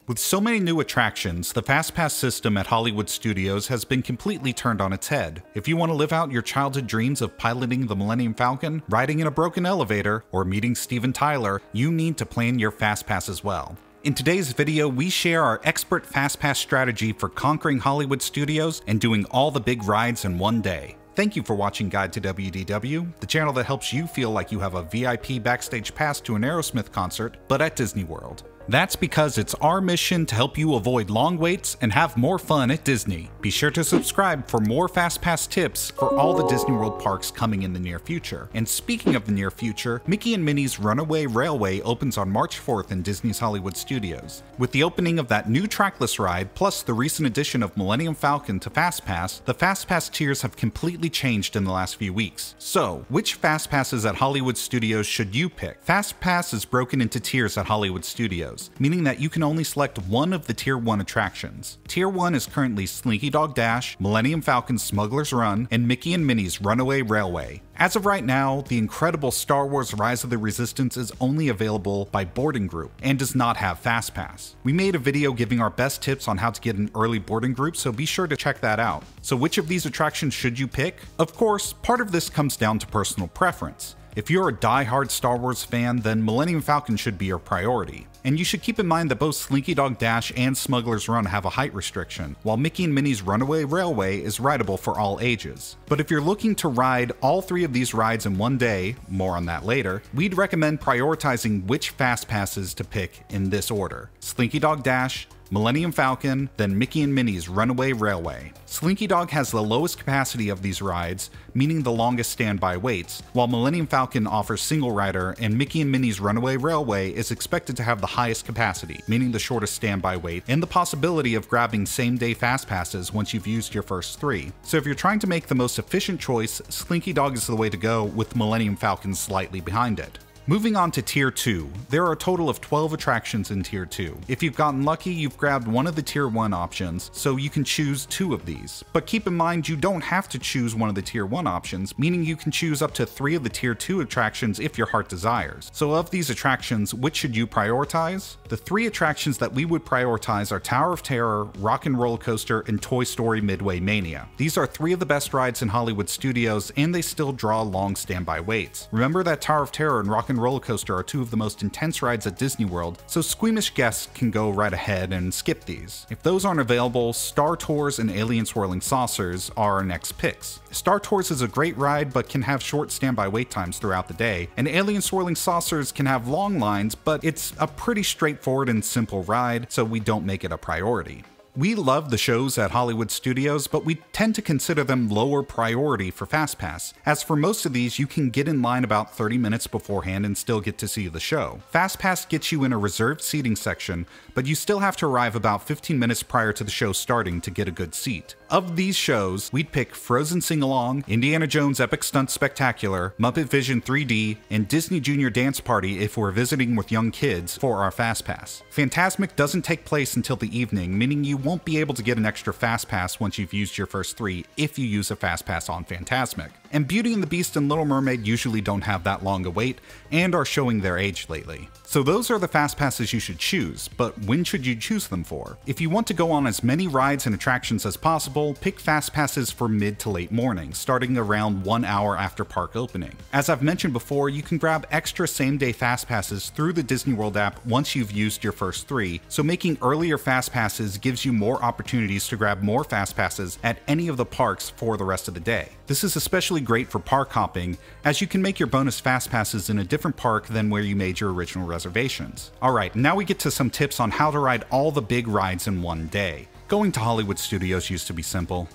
With so many new attractions, the FastPass system at Hollywood Studios has been completely turned on its head. If you want to live out your childhood dreams of piloting the Millennium Falcon, riding in a broken elevator, or meeting Steven Tyler, you need to plan your FastPass as well. In today's video, we share our expert FastPass strategy for conquering Hollywood Studios and doing all the big rides in one day. Thank you for watching Guide to WDW, the channel that helps you feel like you have a VIP backstage pass to an Aerosmith concert, but at Disney World. That's because it's our mission to help you avoid long waits and have more fun at Disney. Be sure to subscribe for more FastPass tips for all the Disney World parks coming in the near future. And speaking of the near future, Mickey and Minnie's Runaway Railway opens on March 4th in Disney's Hollywood Studios. With the opening of that new trackless ride, plus the recent addition of Millennium Falcon to FastPass, the FastPass tiers have completely changed in the last few weeks. So, which FastPasses at Hollywood Studios should you pick? FastPass is broken into tiers at Hollywood Studios, meaning that you can only select one of the Tier 1 attractions. Tier 1 is currently Slinky Dog Dash, Millennium Falcon's Smuggler's Run, and Mickey and Minnie's Runaway Railway. As of right now, the incredible Star Wars Rise of the Resistance is only available by boarding group and does not have FastPass. We made a video giving our best tips on how to get an early boarding group, so be sure to check that out. So which of these attractions should you pick? Of course, part of this comes down to personal preference. If you're a die-hard Star Wars fan, then Millennium Falcon should be your priority. And you should keep in mind that both Slinky Dog Dash and Smuggler's Run have a height restriction, while Mickey and Minnie's Runaway Railway is rideable for all ages. But if you're looking to ride all three of these rides in one day, more on that later, we'd recommend prioritizing which FastPasses to pick in this order: Slinky Dog Dash, Millennium Falcon, then Mickey and Minnie's Runaway Railway. Slinky Dog has the lowest capacity of these rides, meaning the longest standby waits, while Millennium Falcon offers single rider, and Mickey and Minnie's Runaway Railway is expected to have the highest capacity, meaning the shortest standby wait, and the possibility of grabbing same-day FastPasses once you've used your first three. So if you're trying to make the most efficient choice, Slinky Dog is the way to go, with Millennium Falcon slightly behind it. Moving on to Tier 2, there are a total of 12 attractions in Tier 2. If you've gotten lucky, you've grabbed one of the Tier 1 options, so you can choose two of these. But keep in mind, you don't have to choose one of the Tier 1 options, meaning you can choose up to 3 of the Tier 2 attractions if your heart desires. So of these attractions, which should you prioritize? The 3 attractions that we would prioritize are Tower of Terror, Rock and Roller Coaster, and Toy Story Midway Mania. These are 3 of the best rides in Hollywood Studios, and they still draw long standby waits. Remember that Tower of Terror and Rock and Roller Coaster are 2 of the most intense rides at Disney World, so squeamish guests can go right ahead and skip these. If those aren't available, Star Tours and Alien Swirling Saucers are our next picks. Star Tours is a great ride but can have short standby wait times throughout the day, and Alien Swirling Saucers can have long lines, but it's a pretty straightforward and simple ride, so we don't make it a priority. We love the shows at Hollywood Studios, but we tend to consider them lower priority for FastPass, as for most of these you can get in line about 30 minutes beforehand and still get to see the show. FastPass gets you in a reserved seating section, but you still have to arrive about 15 minutes prior to the show starting to get a good seat. Of these shows, we'd pick Frozen Sing-Along, Indiana Jones Epic Stunt Spectacular, Muppet Vision 3D, and Disney Junior Dance Party if we're visiting with young kids for our FastPass. Fantasmic doesn't take place until the evening, meaning you won't be able to get an extra FastPass once you've used your first 3 if you use a FastPass on Fantasmic. And Beauty and the Beast and Little Mermaid usually don't have that long a wait and are showing their age lately. So those are the FastPasses you should choose, but when should you choose them for? If you want to go on as many rides and attractions as possible, pick FastPasses for mid to late morning, starting around 1 hour after park opening. As I've mentioned before, you can grab extra same-day FastPasses through the Disney World app once you've used your first 3, so making earlier FastPasses gives you more opportunities to grab more FastPasses at any of the parks for the rest of the day. This is especially great for park hopping, as you can make your bonus FastPasses in a different park than where you made your original reservations. Alright, now we get to some tips on how to ride all the big rides in one day. Going to Hollywood Studios used to be simple.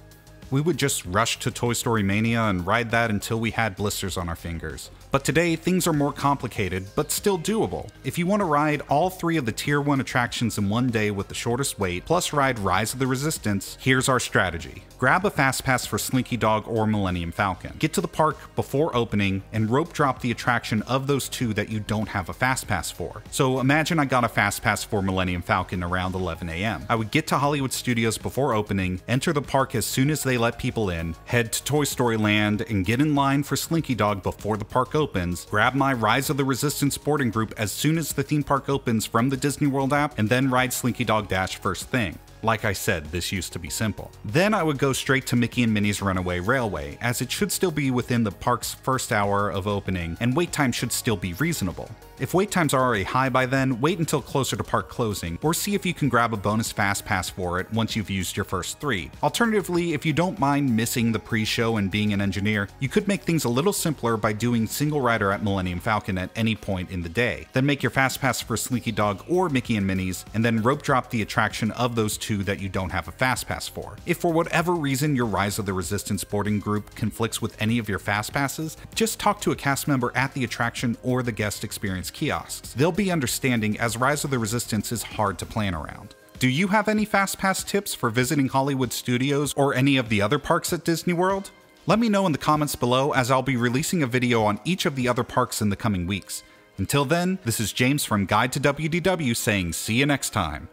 We would just rush to Toy Story Mania and ride that until we had blisters on our fingers. But today, things are more complicated, but still doable. If you want to ride all 3 of the Tier 1 attractions in one day with the shortest wait, plus ride Rise of the Resistance, here's our strategy. Grab a FastPass for Slinky Dog or Millennium Falcon. Get to the park before opening and rope drop the attraction of those 2 that you don't have a FastPass for. So imagine I got a FastPass for Millennium Falcon around 11 AM. I would get to Hollywood Studios before opening, enter the park as soon as they let people in, head to Toy Story Land, and get in line for Slinky Dog before the park opens, grab my Rise of the Resistance boarding group as soon as the theme park opens from the Disney World app, and then ride Slinky Dog Dash first thing. Like I said, this used to be simple. Then I would go straight to Mickey and Minnie's Runaway Railway, as it should still be within the park's first hour of opening, and wait time should still be reasonable. If wait times are already high by then, wait until closer to park closing, or see if you can grab a bonus FastPass for it once you've used your first 3. Alternatively, if you don't mind missing the pre-show and being an engineer, you could make things a little simpler by doing single rider at Millennium Falcon at any point in the day. Then make your FastPass for Slinky Dog or Mickey and Minnie's, and then rope drop the attraction of those 2 that you don't have a FastPass for. If for whatever reason your Rise of the Resistance boarding group conflicts with any of your FastPasses, just talk to a cast member at the attraction or the guest experience kiosks. They'll be understanding, as Rise of the Resistance is hard to plan around. Do you have any FastPass tips for visiting Hollywood Studios or any of the other parks at Disney World? Let me know in the comments below, as I'll be releasing a video on each of the other parks in the coming weeks. Until then, this is James from Guide to WDW saying see you next time.